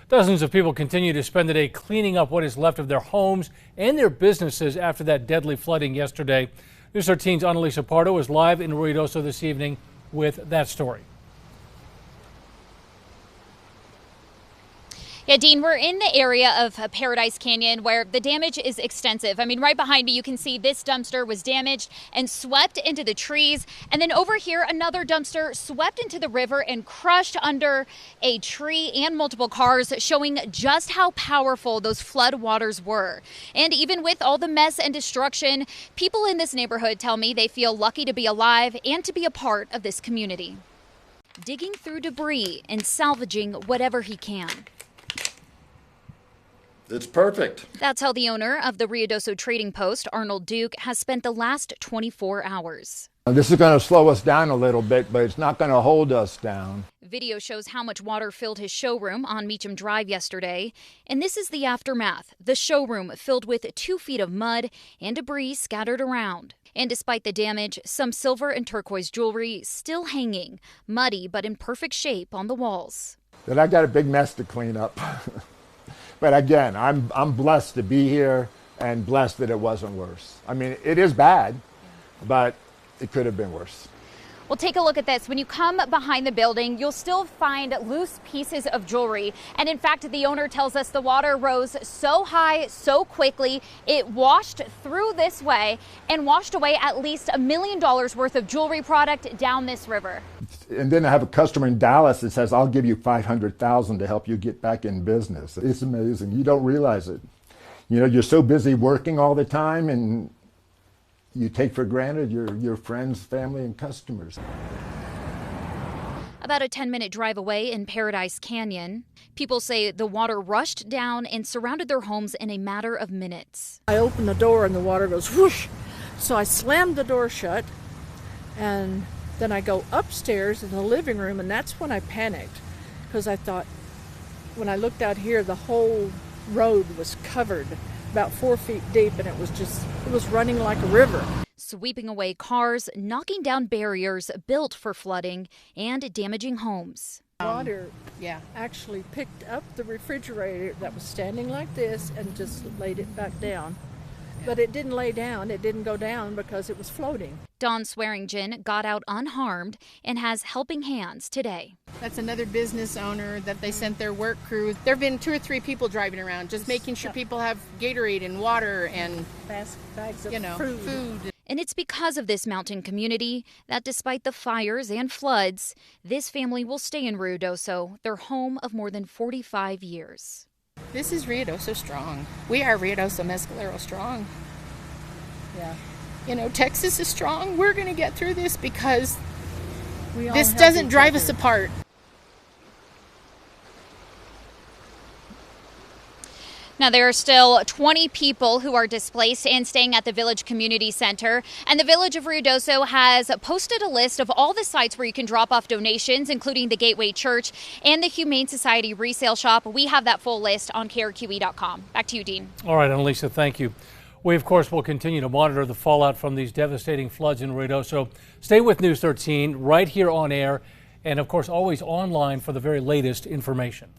Dozens of people continue to spend the day cleaning up what is left of their homes and their businesses after that deadly flooding yesterday. News 13's Annalisa Pardo is live in Ruidoso this evening with that story. Yeah, Dean, we're in the area of Paradise Canyon where the damage is extensive. I mean, right behind me, you can see this dumpster was damaged and swept into the trees. And then over here, another dumpster swept into the river and crushed under a tree and multiple cars, showing just how powerful those flood waters were. And even with all the mess and destruction, people in this neighborhood tell me they feel lucky to be alive and to be a part of this community. Digging through debris and salvaging whatever he can. It's perfect. That's how the owner of the Ruidoso Trading Post, Arnold Duke, has spent the last 24 hours. This is going to slow us down a little bit, but it's not going to hold us down. Video shows how much water filled his showroom on Meacham Drive yesterday. And this is the aftermath. The showroom filled with 2 feet of mud and debris scattered around. And despite the damage, some silver and turquoise jewelry still hanging, muddy but in perfect shape on the walls. Then I got a big mess to clean up. But again, I'm blessed to be here and blessed that it wasn't worse. I mean, it is bad, but it could have been worse. Well, take a look at this. When you come behind the building, you'll still find loose pieces of jewelry. And in fact, the owner tells us the water rose so high so quickly, it washed through this way and washed away at least $1 million worth of jewelry product down this river. And then I have a customer in Dallas that says, I'll give you $500,000 to help you get back in business. It's amazing. You don't realize it. You know, you're so busy working all the time and you take for granted your friends, family, and customers. About a 10-minute drive away in Paradise Canyon, people say the water rushed down and surrounded their homes in a matter of minutes. I opened the door and the water goes whoosh. So I slammed the door shut and then I go upstairs in the living room, and that's when I panicked because I thought, when I looked out here, the whole road was covered about 4 feet deep, and it was running like a river. Sweeping away cars, knocking down barriers built for flooding, and damaging homes. Water actually picked up the refrigerator that was standing like this and just laid it back down. But it didn't lay down. It didn't go down because it was floating. Dawn Swearingen got out unharmed and has helping hands today. That's another business owner that they sent their work crew. There have been 2 or 3 people driving around, just making sure people have Gatorade and water and bags of food. And it's because of this mountain community that despite the fires and floods, this family will stay in Ruidoso, their home of more than 45 years. This is Ruidoso strong. We are Ruidoso Mescalero strong. Yeah. You know, Texas is strong. We're going to get through this because this help doesn't each drive other. us apart. Now, there are still 20 people who are displaced and staying at the Village Community Center. And the Village of Ruidoso has posted a list of all the sites where you can drop off donations, including the Gateway Church and the Humane Society resale shop. We have that full list on krqe.com. Back to you, Dean. All right, Annalisa, thank you. We, of course, will continue to monitor the fallout from these devastating floods in Ruidoso. Stay with News 13 right here on air and, of course, always online for the very latest information.